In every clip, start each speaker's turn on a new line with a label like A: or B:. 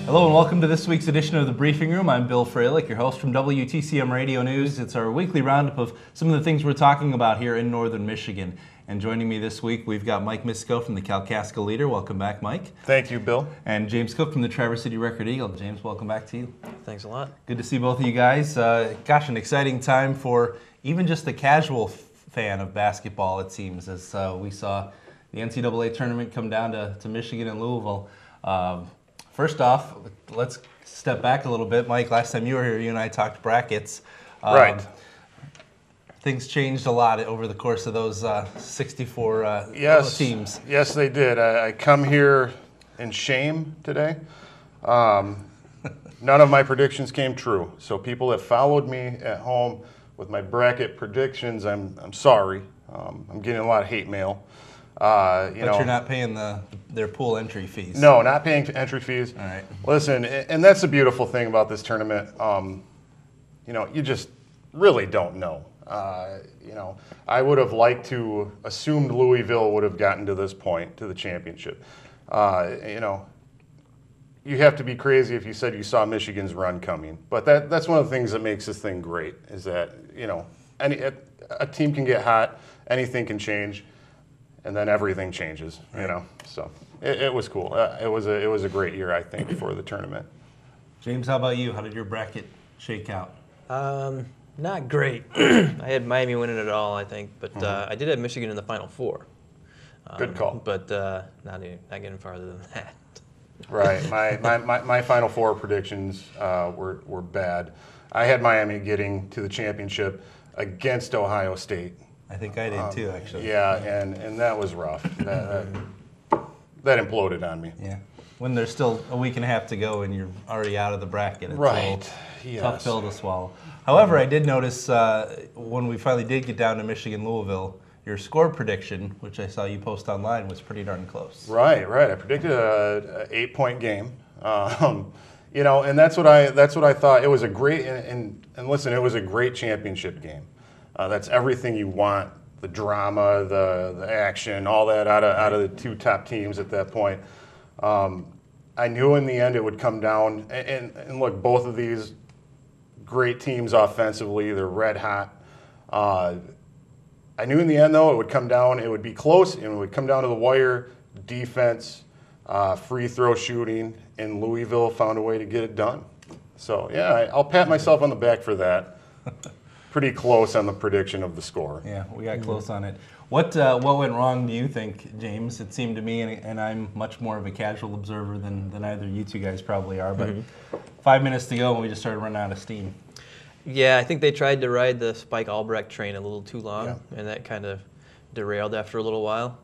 A: Hello and welcome to this week's edition of the Briefing Room. I'm Bill Froehlich, your host from WTCM Radio News. It's our weekly roundup of some of the things we're talking about here in northern Michigan. And joining me this week, we've got Mike Misico from the Kalkask Leader. Welcome back, Mike.
B: Thank you, Bill.
A: And James Cooke from the Traverse City Record Eagle. James, welcome back to you.
C: Thanks a lot.
A: Good to see both of you guys. Gosh, an exciting time for even just the casual fan of basketball, it seems, as we saw the NCAA tournament come down to Michigan and Louisville. First off, let's step back a little bit. Mike, last time you were here, you and I talked brackets.
B: Right.
A: Things changed a lot over the course of those 64 teams.
B: Yes, they did. I come here in shame today. None of my predictions came true. So people that followed me at home with my bracket predictions, I'm sorry. I'm getting a lot of hate mail.
A: But you're not paying their pool entry fees.
B: No, not paying entry fees.
A: All right.
B: Listen, and that's the beautiful thing about this tournament. You just really don't know. I would have liked to assumed Louisville would have gotten to this point, to the championship. You have to be crazy if you said you saw Michigan's run coming. But that's one of the things that makes this thing great, is that, a team can get hot, anything can change, and then everything changes, So it was cool. It was a great year, I think, for the tournament.
A: James, how about you? How did your bracket shake out?
C: Not great. I had Miami winning it all, I think, but I did have Michigan in the Final Four.
B: Good call.
C: But not getting farther than that.
B: Right. My Final Four predictions were bad. I had Miami getting to the championship against Ohio State.
A: I think I did too, actually.
B: Yeah, and that was rough. That imploded on me.
A: Yeah. When there's still a week and a half to go and you're already out of the bracket, it's
B: right.
A: A tough pill to swallow. However, I did notice when we finally did get down to Michigan-Louisville, your score prediction, which I saw you post online, was pretty darn close.
B: Right. I predicted a 8-point game. And that's what I thought. It was a great and listen, it was a great championship game. That's everything you want: the drama, the action, all that out of the two top teams at that point. I knew in the end it would come down. And look, both of these great teams offensively, they're red hot. I knew in the end, though, it would come down. It would be close, and it would come down to the wire. Defense, free throw shooting, and Louisville found a way to get it done. So yeah, I'll pat myself on the back for that. Pretty close on the prediction of the score.
A: Yeah, we got close on it. What went wrong, do you think, James? It seemed to me, and I'm much more of a casual observer than either you two guys probably are, but 5 minutes to go and we just started running out of steam.
C: Yeah, I think they tried to ride the Spike Albrecht train a little too long, and that kind of derailed after a little while.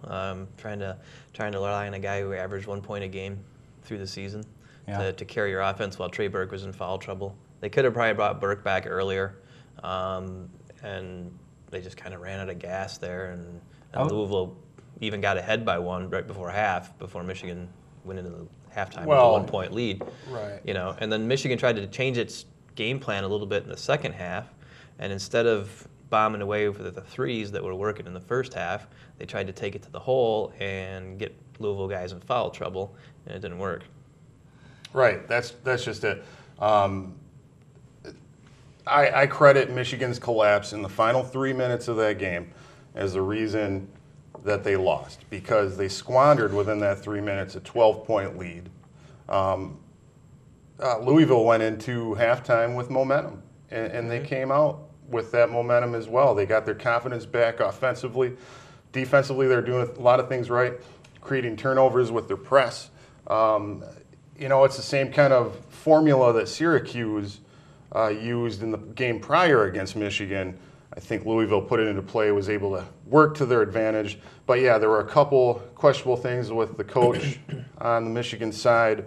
C: Trying to rely on a guy who averaged 1 point a game through the season to carry your offense while Trey Burke was in foul trouble. They could have probably brought Burke back earlier. And they just kind of ran out of gas there, and Louisville even got ahead by one right before half, before Michigan went into the halftime with a 1 point lead.
B: Right.
C: And then Michigan tried to change its game plan a little bit in the second half, and instead of bombing away for the threes that were working in the first half, they tried to take it to the hole and get Louisville guys in foul trouble, and it didn't work.
B: Right. That's just it. I credit Michigan's collapse in the final 3 minutes of that game as the reason that they lost, because they squandered within that 3 minutes a 12-point lead. Louisville went into halftime with momentum, and they came out with that momentum as well. They got their confidence back offensively. Defensively, they're doing a lot of things right, creating turnovers with their press. It's the same kind of formula that Syracuse used in the game prior against Michigan. I think Louisville put it into play, was able to work to their advantage. But yeah, there were a couple questionable things with the coach on the Michigan side,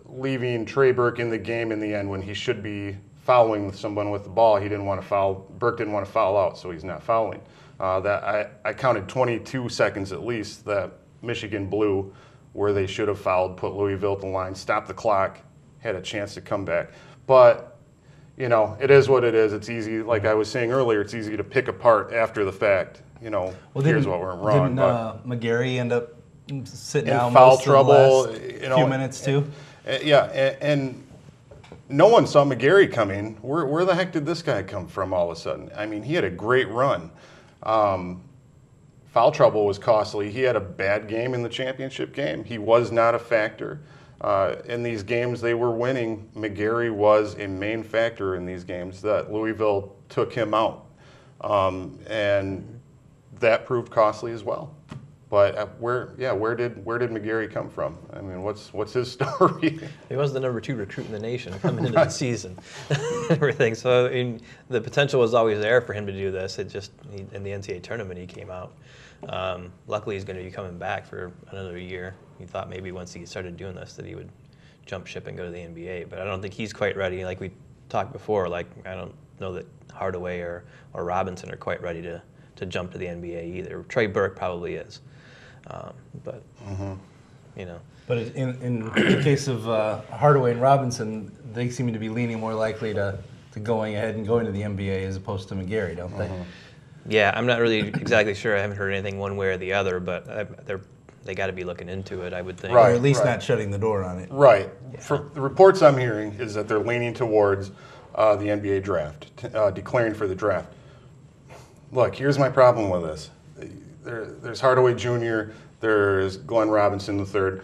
B: leaving Trey Burke in the game in the end when he should be fouling someone with the ball. He didn't want to foul. Burke didn't want to foul out, so he's not fouling. I counted 22 seconds at least that Michigan blew where they should have fouled, put Louisville at the line, stopped the clock, had a chance to come back. But, it is what it is. It's easy, like I was saying earlier, it's easy to pick apart after the fact. Here's what went wrong.
A: Didn't McGarry end up sitting
B: in
A: down
B: foul
A: most
B: trouble,
A: of the last few minutes too?
B: Yeah, and no one saw McGarry coming. Where the heck did this guy come from all of a sudden? I mean, he had a great run. Foul trouble was costly. He had a bad game in the championship game. He was not a factor. In these games they were winning, McGarry was a main factor in these games that Louisville took him out. And that proved costly as well. But where did McGarry come from? I mean, what's his story?
C: He was the number 2 recruit in the nation coming into the season, everything. So the potential was always there for him to do this. It just in the NCAA tournament he came out. Luckily, he's going to be coming back for another year. He thought maybe once he started doing this that he would jump ship and go to the NBA. But I don't think he's quite ready. Like we talked before, like I don't know that Hardaway or Robinson are quite ready to jump to the NBA either. Trey Burke probably is. But you know.
A: But in the case of Hardaway and Robinson, they seem to be leaning more likely to going ahead and going to the NBA as opposed to McGarry, don't they?
C: Yeah, I'm not really exactly sure. I haven't heard anything one way or the other, but they got to be looking into it, I would think.
A: Right, or at least not shutting the door on it.
B: Right. Yeah. For the reports I'm hearing is that they're leaning towards the NBA draft, declaring for the draft. Look, here's my problem with this. There's Hardaway Jr., there's Glenn Robinson III.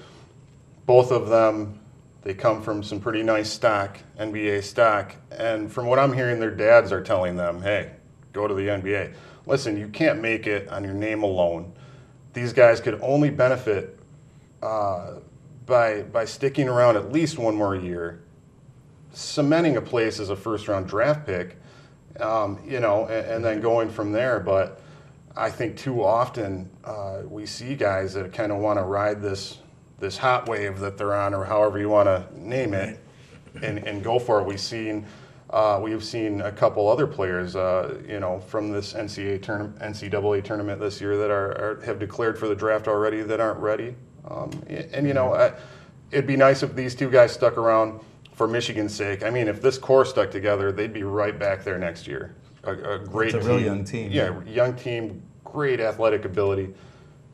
B: Both of them, they come from some pretty nice stock, NBA stock. And from what I'm hearing, their dads are telling them, hey, go to the NBA. Listen, you can't make it on your name alone. These guys could only benefit by sticking around at least one more year, cementing a place as a first-round draft pick, and then going from there. But I think too often we see guys that kind of want to ride this hot wave that they're on, or however you want to name it, and go for it. We've seen a couple other players, from this NCAA tournament this year that have declared for the draft already that aren't ready. It'd be nice if these two guys stuck around for Michigan's sake. I mean, if this core stuck together, they'd be right back there next year. A great team.
A: It's a really young team.
B: Yeah, young team, great athletic ability.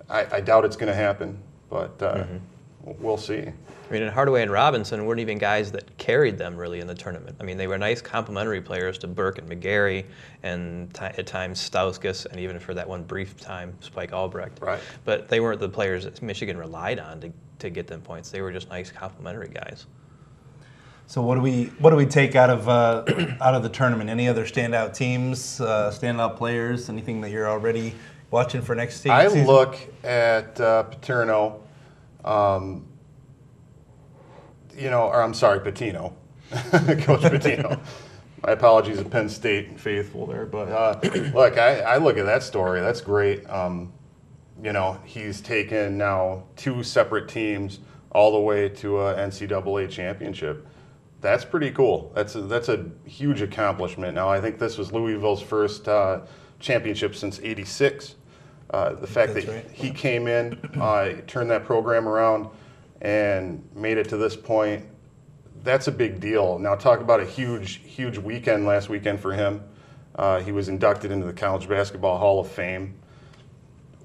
B: I doubt it's going to happen, but we'll see.
C: I mean, and Hardaway and Robinson weren't even guys that carried them really in the tournament. I mean, they were nice complementary players to Burke and McGarry, and at times Stauskas, and even for that one brief time, Spike Albrecht.
B: Right.
C: But they weren't the players that Michigan relied on to get them points. They were just nice complementary guys.
A: So what do we take out of the tournament? Any other standout teams, standout players? Anything that you're already watching for next season?
B: I look at Paterno. Patino, Coach Patino. My apologies to Penn State faithful there, but look, I look at that story. That's great. He's taken now 2 separate teams all the way to an NCAA championship. That's pretty cool. That's a huge accomplishment. Now, I think this was Louisville's first championship since '86. The fact that he came in, turned that program around, and made it to this point, that's a big deal. Now talk about a huge weekend last weekend for him. He was inducted into the College Basketball Hall of Fame,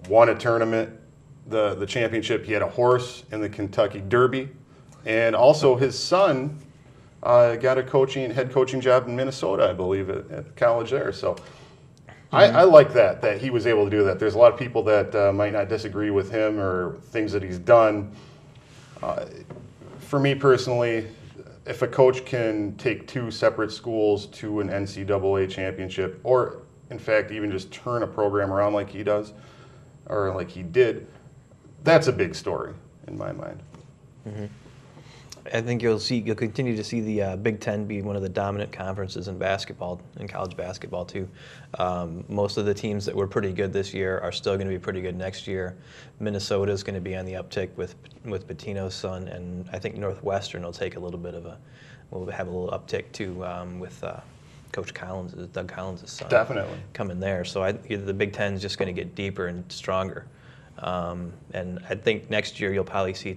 B: won a tournament, the championship. He had a horse in the Kentucky Derby, and also his son got a head coaching job in Minnesota, I believe, at college there. So I like that he was able to do that. There's a lot of people that might not disagree with him or things that he's done. For me personally, if a coach can take 2 separate schools to an NCAA championship, or in fact even just turn a program around like he does, or like he did, that's a big story in my mind.
C: Mm-hmm. I think you'll continue to see the Big Ten be one of the dominant conferences in basketball, in college basketball too. Most of the teams that were pretty good this year are still going to be pretty good next year. Minnesota is going to be on the uptick with Patino's son, and I think Northwestern will take will have a little uptick too with Coach Doug Collins' son.
B: Definitely
C: coming there. So the Big Ten is just going to get deeper and stronger. And I think next year you'll probably see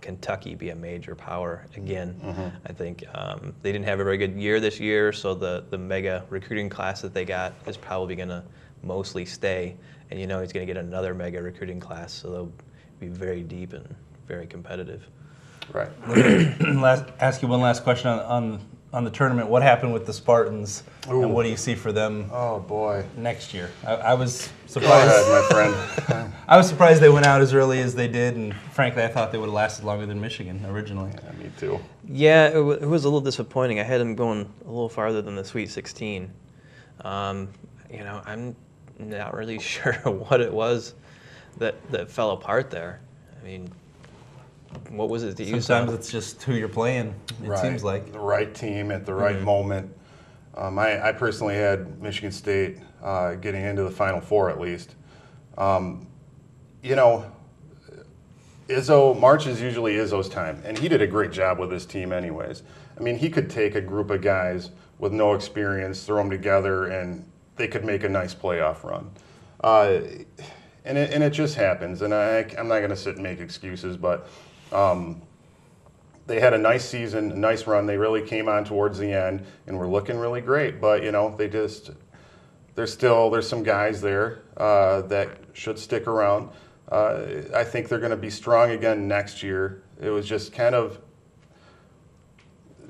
C: Kentucky be a major power again. Mm-hmm. I think they didn't have a very good year this year, so the mega recruiting class that they got is probably going to mostly stay. And he's going to get another mega recruiting class, so they'll be very deep and very competitive.
B: Right.
A: Let me ask you one last question on the tournament. What happened with the Spartans, and what do you see for them?
B: Oh boy,
A: next year. I was surprised.
B: Go ahead, my friend.
A: I was surprised they went out as early as they did, and frankly, I thought they would have lasted longer than Michigan originally.
B: Yeah, me too.
C: Yeah, it was a little disappointing. I had them going a little farther than the Sweet 16. I'm not really sure what it was that fell apart there. I mean, what was it that you saw?
A: Sometimes it's just who you're playing, it seems like.
B: The right team at the right moment. I personally had Michigan State getting into the Final Four at least. March is usually Izzo's time, and he did a great job with his team anyways. I mean, he could take a group of guys with no experience, throw them together, and they could make a nice playoff run. And it just happens, and I'm not going to sit and make excuses, but they had a nice season, a nice run. They really came on towards the end, and were looking really great. But there's some guys there that should stick around. I think they're going to be strong again next year. It was just kind of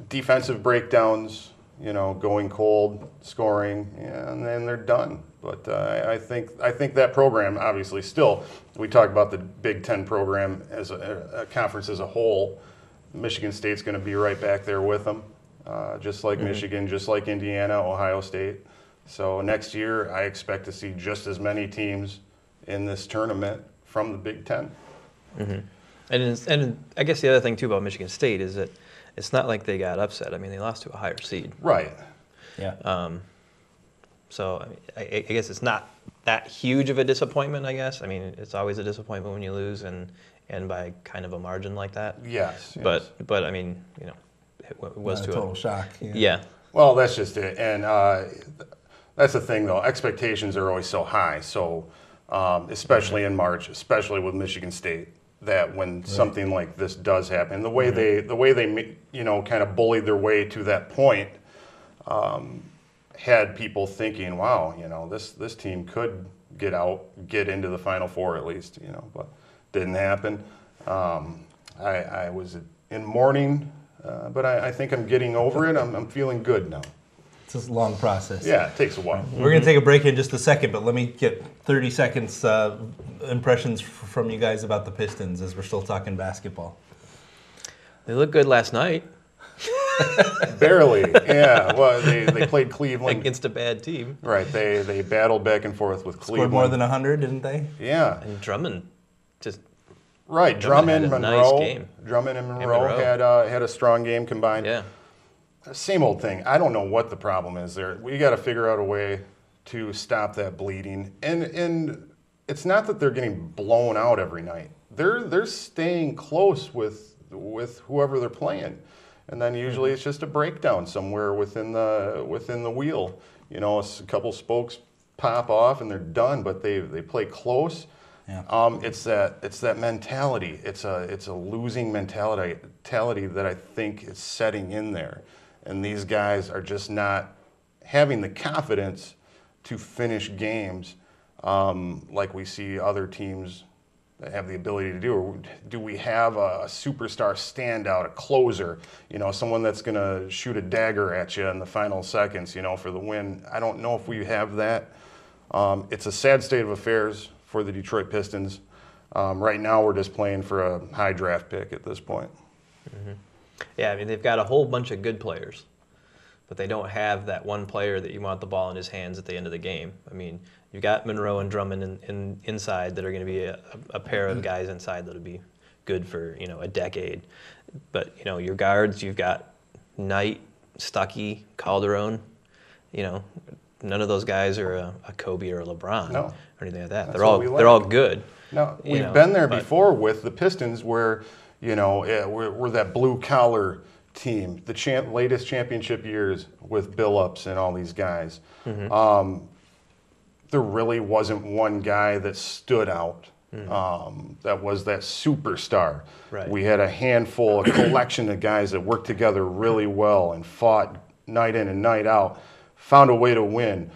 B: defensive breakdowns, going cold, scoring, and then they're done. But I think that program, obviously, still, we talk about the Big Ten program as a conference as a whole. Michigan State's going to be right back there with them, just like Michigan, just like Indiana, Ohio State. So next year, I expect to see just as many teams in this tournament from the Big Ten.
C: Mm-hmm. And I guess the other thing, too, about Michigan State is that it's not like they got upset. I mean, they lost to a higher seed.
B: Right.
C: Yeah. So I guess it's not that huge of a disappointment, I guess. I mean, it's always a disappointment when you lose and by kind of a margin like that.
B: Yes.
C: But I mean, it was
A: Not a total shock.
C: Yeah.
B: Well, that's just it. And that's the thing, though. Expectations are always so high. So especially in March, especially with Michigan State, that when something like this does happen, the way they kind of bullied their way to that point, had people thinking, wow, this team could get into the Final Four at least, but didn't happen. I was in mourning, but I think I'm getting over it. I'm feeling good now.
A: It's a long process.
B: Yeah, it takes a while.
A: We're going to take a break in just a second, but let me get 30 seconds impressions from you guys about the Pistons as we're still talking basketball.
C: They looked good last night.
B: Barely, yeah. Well, they played Cleveland
C: against a bad team.
B: Right. They battled back and forth with Cleveland.
A: Scored more than 100, didn't they?
B: Yeah.
C: And Drummond just.
B: Right. Drummond, Monroe.
C: Nice game.
B: Drummond and Monroe had a strong game combined.
C: Yeah.
B: Same old thing. I don't know what the problem is there. We got to figure out a way to stop that bleeding. And it's not that they're getting blown out every night. They're staying close with whoever they're playing. And then usually it's just a breakdown somewhere within the wheel. A couple spokes pop off and they're done, but they play close. Yeah. It's that mentality. It's a losing mentality that I think is setting in there. And these guys are just not having the confidence to finish games like we see other teams that have the ability to do. Or do we have a superstar standout, a closer, someone that's going to shoot a dagger at you in the final seconds, for the win? I don't know if we have that. It's a sad state of affairs for the Detroit Pistons. Right now we're just playing for a high draft pick at this point.
C: Mm-hmm. Yeah, I mean, they've got a whole bunch of good players, but they don't have that one player that you want the ball in his hands at the end of the game. I mean, you've got Monroe and Drummond inside that are going to be a pair of guys inside that will be good for, a decade. But, your guards, you've got Knight, Stuckey, Calderon. None of those guys are a Kobe or a LeBron or anything like that. They're all good.
B: No, we've been there before with the Pistons where, we're that blue-collar team, the latest championship years with Billups and all these guys. Mm-hmm. There really wasn't one guy that stood out. That was that superstar.
C: Right.
B: We had a handful, a collection of guys that worked together really well and fought night in and night out, found a way to win.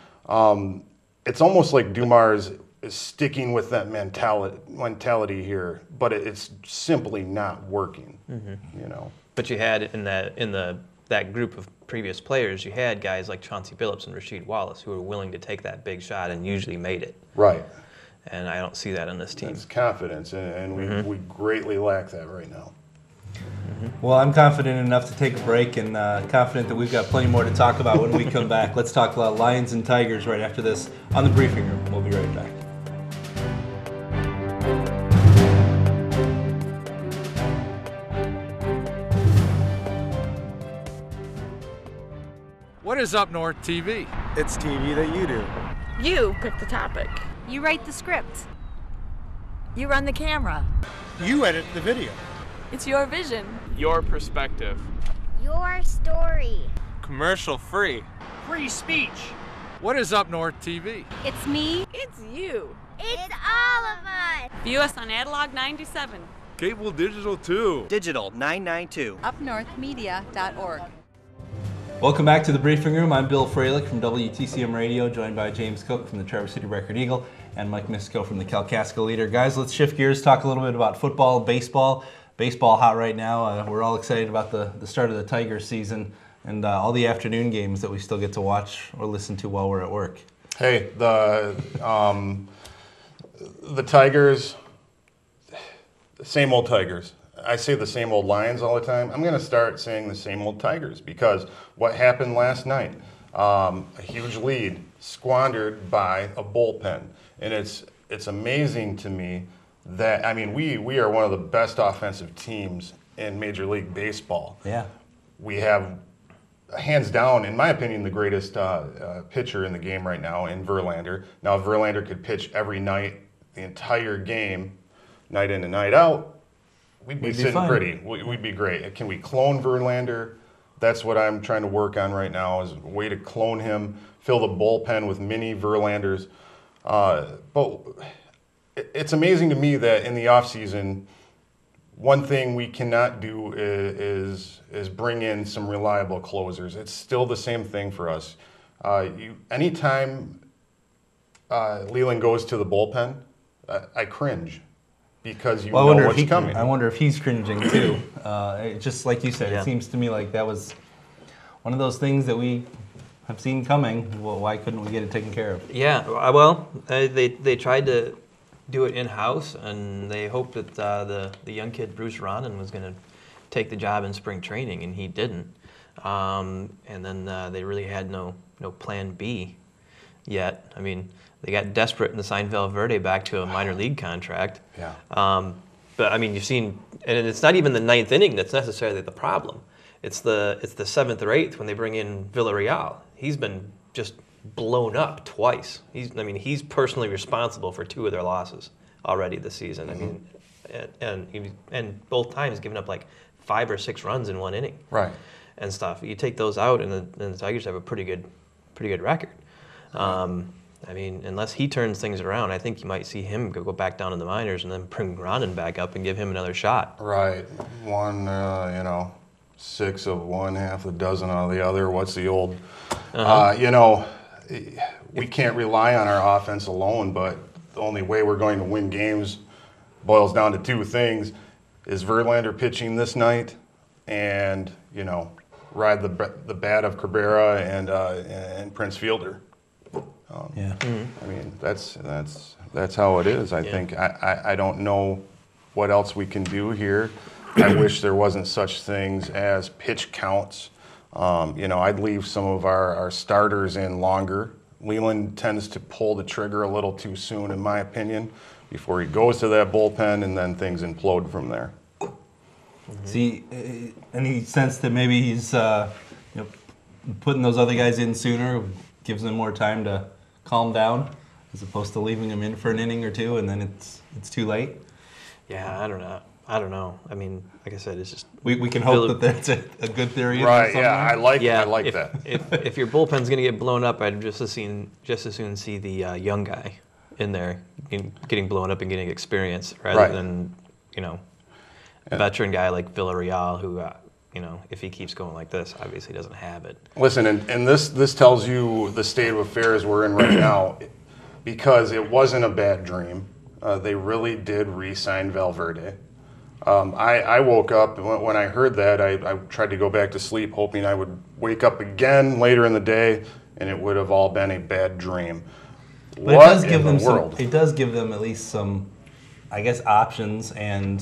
B: It's almost like Dumars sticking with that mentality here, but it's simply not working. You know.
C: But you had that group of previous players, you had guys like Chauncey Billups and Rasheed Wallace who were willing to take that big shot and usually made it.
B: Right.
C: And I don't see that on this team.
B: It's confidence, and we greatly lack that right now.
A: Well, I'm confident enough to take a break, and confident that we've got plenty more to talk about when we come back. Let's talk about Lions and Tigers right after this on the briefing room. We'll be right back.
D: What is Up North TV?
E: It's TV that you do.
F: You pick the topic.
G: You write the script. You run the camera.
E: You edit the video.
F: It's your vision.
D: Your perspective.
H: Your story.
D: Commercial free.
E: Free speech.
D: What is Up North TV?
G: It's me.
F: It's you.
H: It's all of us.
F: View us on Analog 97.
D: Cable digital too.
E: Digital 992.
G: UpNorthMedia.org.
A: Welcome back to the briefing room. I'm Bill Froehlich from WTCM Radio, joined by James Cooke from the Traverse City Record Eagle and Mike Misico from the Kalkask Leader. Guys, let's shift gears, talk a little bit about football, baseball. Baseball hot right now. We're all excited about the start of the Tigers season and all the afternoon games that we still get to watch or listen to while we're at work.
B: Hey, the Tigers, the same old Tigers. I say the same old Lions all the time. I'm going to start saying the same old Tigers because what happened last night, a huge lead squandered by a bullpen. And it's amazing to me that, I mean, we are one of the best offensive teams in Major League Baseball.
A: Yeah.
B: We have, hands down, in my opinion, the greatest pitcher in the game right now in Verlander. Now, if Verlander could pitch every night, the entire game, night in and night out, we'd be sitting
A: fine.
B: pretty. We'd be great. Can we clone Verlander? That's what I'm trying to work on right now, is a way to clone him, fill the bullpen with mini Verlanders. But it's amazing to me that in the offseason, one thing we cannot do is bring in some reliable closers. It's still the same thing for us. Anytime Leland goes to the bullpen, I cringe. Because you know what's coming.
A: I wonder if he's cringing too. Just like you said,
C: Yeah.
A: It seems to me like that was one of those things that we have seen coming. Well, why couldn't we get it taken care of?
C: Yeah, well, they tried to do it in-house, and they hoped that the young kid, Bruce Ronan, was going to take the job in spring training, and he didn't. And then they really had no plan B yet. I mean, they got desperate and signed Valverde back to a minor league contract.
B: Yeah.
C: But I mean, you've seen, and it's not even the ninth inning that's necessarily the problem. It's the seventh or eighth when they bring in Villarreal. He's been just blown up twice. He's personally responsible for 2 of their losses already this season.
B: Mm-hmm.
C: I mean, and both times giving up like 5 or 6 runs in 1 inning.
B: Right.
C: And stuff. You take those out, and the Tigers have a pretty good record. I mean, unless he turns things around, I think you might see him go back down in the minors and then bring Ronan back up and give him another shot.
B: Right. 6 of one, half a dozen of the other. What's the old? We can't rely on our offense alone, but the only way we're going to win games boils down to 2 things: is Verlander pitching this night, and ride the bat of Cabrera and Prince Fielder.
A: Yeah.
B: I mean, that's how it is. I think I don't know what else we can do here. I wish there wasn't such things as pitch counts. I'd leave some of our starters in longer. Leland tends to pull the trigger a little too soon, in my opinion, before he goes to that bullpen, and then things implode from there.
A: See, any sense that maybe he's putting those other guys in sooner gives them more time to calm down, as opposed to leaving them in for an inning or 2 and then it's too late?
C: Yeah, I don't know. I mean, like I said, it's just
A: We can hope that that's a good theory.
B: Right? Yeah, I like
C: if,
B: that.
C: if your bullpen's going to get blown up, I'd just as soon see the young guy in there getting blown up and getting experience rather than a veteran guy like Villarreal who. If he keeps going like this, obviously doesn't have it.
B: Listen, and this tells you the state of affairs we're in right now. because it wasn't a bad dream. They really did re-sign Valverde. I woke up, and when I heard that, I tried to go back to sleep, hoping I would wake up again later in the day, and it would have all been a bad dream.
A: But it does give them it does give them at least some, I guess, options, and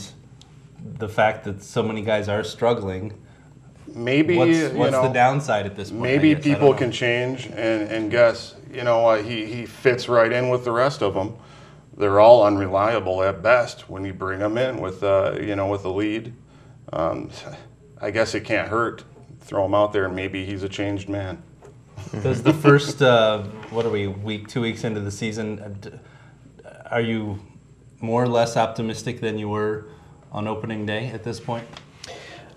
A: the fact that so many guys are struggling.
B: Maybe
A: what's the downside at this point?
B: Maybe people can change and guess. He fits right in with the rest of them. They're all unreliable at best when you bring them in with with a lead. I guess it can't hurt. Throw him out there, and maybe he's a changed man.
A: Does the first, 2 weeks into the season, are you more or less optimistic than you were on opening day at this point?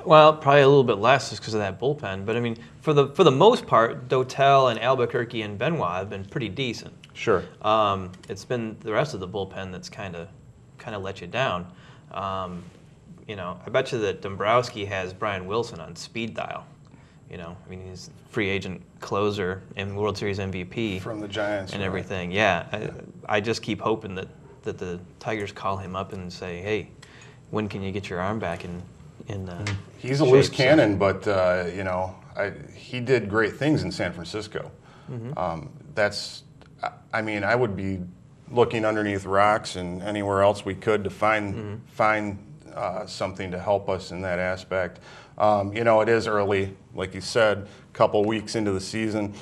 C: Well, probably a little bit less just because of that bullpen. But I mean, for the most part, Dotel and Albuquerque and Benoit have been pretty decent.
B: Sure.
C: It's been the rest of the bullpen that's kind of let you down. I bet you that Dombrowski has Brian Wilson on speed dial. He's free agent closer and World Series MVP
B: from the Giants
C: and everything. Yeah, I just keep hoping that the Tigers call him up and say, "Hey, when can you get your arm back in
B: He's a loose cannon, but he did great things in San Francisco. I would be looking underneath rocks and anywhere else we could to find something to help us in that aspect. It is early, like you said, a couple weeks into the season.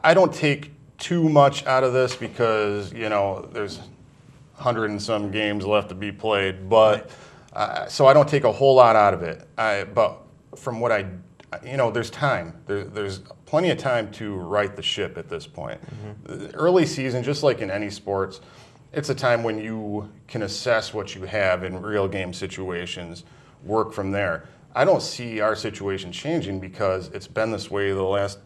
B: I don't take too much out of this because there's 100 and some games left to be played, but. So I don't take a whole lot out of it. But from what there's time. There's plenty of time to right the ship at this point. The early season, just like in any sports, it's a time when you can assess what you have in real game situations, work from there. I don't see our situation changing because it's been this way the last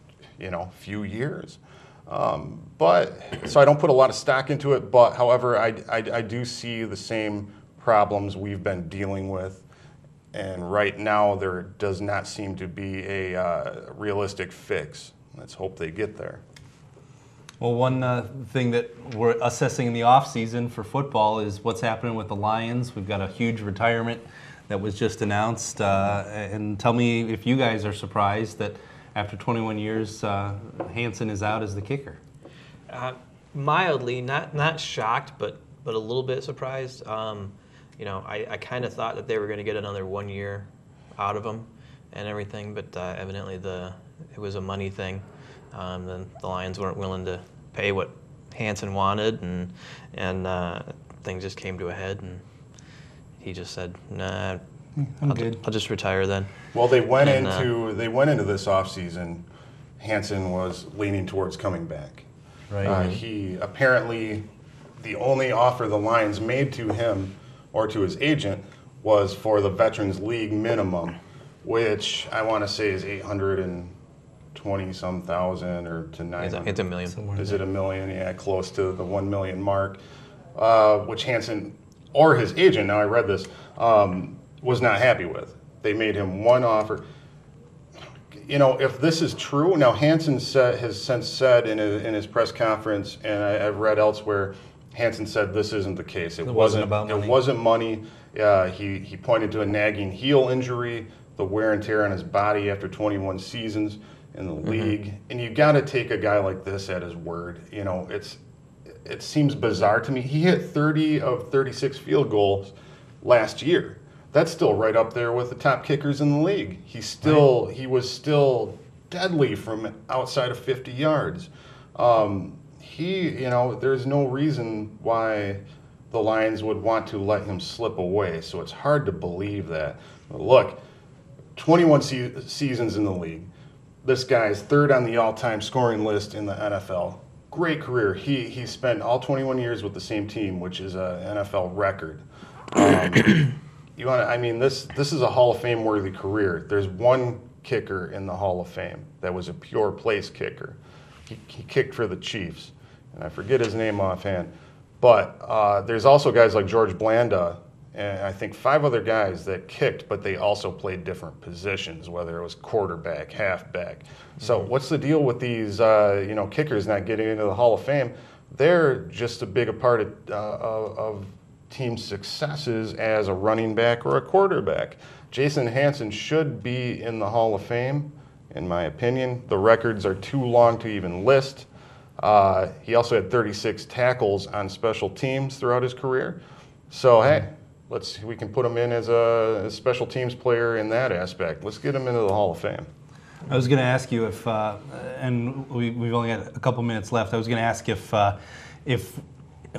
B: few years. But so I don't put a lot of stock into it. But however, I do see the same problems we've been dealing with, and right now there does not seem to be a realistic fix. Let's hope they get there.
A: Well, one thing that we're assessing in the off-season for football is what's happening with the Lions. We've got a huge retirement that was just announced, and tell me if you guys are surprised that after 21 years, Hansen is out as the kicker.
C: Mildly, not shocked, but a little bit surprised. I kind of thought that they were going to get another 1 year out of him and everything, but evidently it was a money thing. Then the Lions weren't willing to pay what Hansen wanted, and things just came to a head, and he just said, "Nah, I'll just retire then."
B: Well, they went into this offseason. Hansen was leaning towards coming back.
A: Right.
B: He apparently, the only offer the Lions made to him or to his agent was for the Veterans League minimum, which I want to say is $820-some thousand or to $900.
C: It's $1 million.
B: Is it $1 million? Yeah, close to the $1 million mark, which Hansen or his agent, now I read this, was not happy with. They made him one offer. If this is true, now Hansen has since said in his press conference, and I've read elsewhere, Hansen said this isn't the case. It wasn't
A: about money.
B: It wasn't money. He pointed to a nagging heel injury, the wear and tear on his body after 21 seasons in the league. And you got to take a guy like this at his word. It seems bizarre to me. He hit 30 of 36 field goals last year. That's still right up there with the top kickers in the league. He was still deadly from outside of 50 yards. There's no reason why the Lions would want to let him slip away. So it's hard to believe that. But look, 21 seasons in the league. This guy's third on the all-time scoring list in the NFL. Great career. He spent all 21 years with the same team, which is an NFL record. This is a Hall of Fame worthy career. There's one kicker in the Hall of Fame that was a pure place kicker. He kicked for the Chiefs, and I forget his name offhand. But there's also guys like George Blanda, and I think 5 other guys that kicked, but they also played different positions, whether it was quarterback, halfback. So what's the deal with these kickers not getting into the Hall of Fame? they're just as big a part of team successes as a running back or a quarterback. Jason Hansen should be in the Hall of Fame, in my opinion. The records are too long to even list. He also had 36 tackles on special teams throughout his career. So, hey, we can put him in as a special teams player in that aspect. Let's get him into the Hall of Fame.
A: I was going to ask you if, and we've only got a couple minutes left. I was going to ask if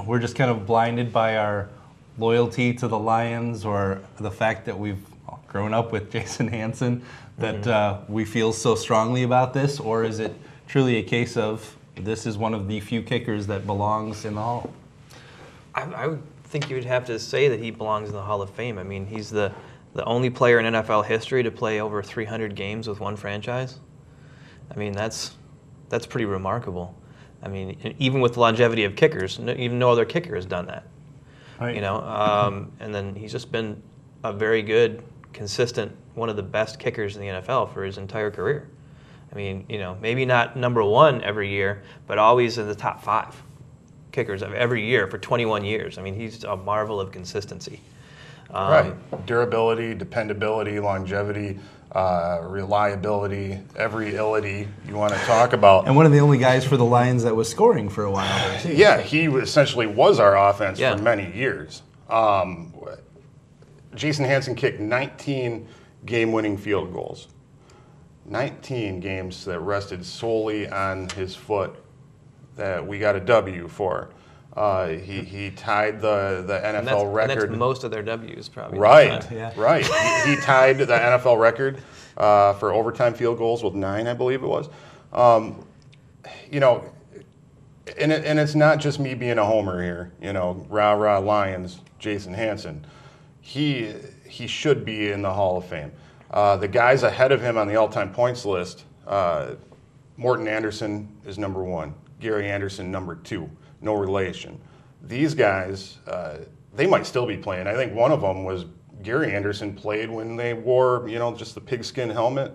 A: we're just kind of blinded by our loyalty to the Lions, or the fact that we've grown up with Jason Hansen, that we feel so strongly about this, or is it truly a case of this is one of the few kickers that belongs in the Hall?
C: I would think you would have to say that he belongs in the Hall of Fame. I mean, he's the only player in NFL history to play over 300 games with one franchise. I mean, that's pretty remarkable. I mean, even with the longevity of kickers, even no other kicker has done that. Right. You know, and then he's just been a very good, consistent, one of the best kickers in the NFL for his entire career. I mean, you know, maybe not number one every year, but always in the top 5 kickers of every year for 21 years. I mean, he's a marvel of consistency.
B: Right. Durability, dependability, longevity, reliability, every ility you want to talk about.
A: And one of the only guys for the Lions that was scoring for a while there, too.
B: Yeah, he essentially was our offense for many years. Jason Hansen kicked 19 game-winning field goals. 19 games that rested solely on his foot that we got a W for. He tied the NFL record.
C: And that's most of their W's, probably.
B: Right, right. He tied the NFL record for overtime field goals with 9, I believe it was. You know, and it's not just me being a homer here. You know, rah rah Lions, Jason Hansen. He should be in the Hall of Fame. The guys ahead of him on the all-time points list, Morton Anderson is number 1. Gary Anderson number 2. No relation. These guys, they might still be playing. I think one of them was Gary Anderson played when they wore, you know, just the pigskin helmet,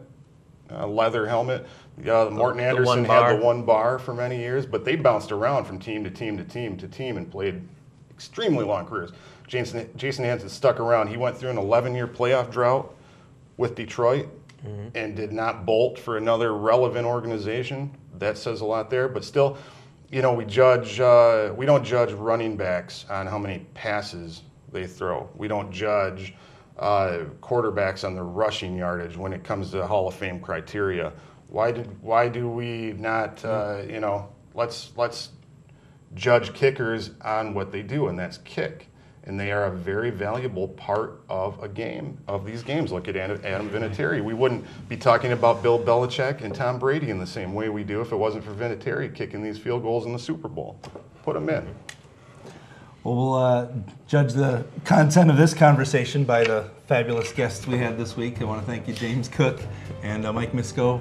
B: leather helmet. Morton Anderson had the 1 bar for many years, but they bounced around from team to team to team to team and played extremely long careers. Jason Hansen stuck around. He went through an 11-year playoff drought with Detroit and did not bolt for another relevant organization. That says a lot there, but still, you know, we don't judge running backs on how many passes they throw. We don't judge quarterbacks on their rushing yardage when it comes to Hall of Fame criteria. Why do we not, you know, let's judge kickers on what they do, and that's kick. And they are a very valuable part of a game, of these games. Look at Adam Vinatieri. We wouldn't be talking about Bill Belichick and Tom Brady in the same way we do if it wasn't for Vinatieri kicking these field goals in the Super Bowl. Put them in.
A: Well, we'll judge the content of this conversation by the fabulous guests we had this week. I want to thank you, James Cooke and Mike Misico,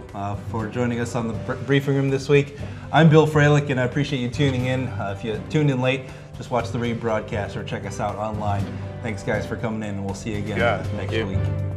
A: for joining us on the briefing room this week. I'm Bill Froehlich, and I appreciate you tuning in. If you tuned in late, just watch the rebroadcast or check us out online. Thanks, guys, for coming in, and we'll see you again next week.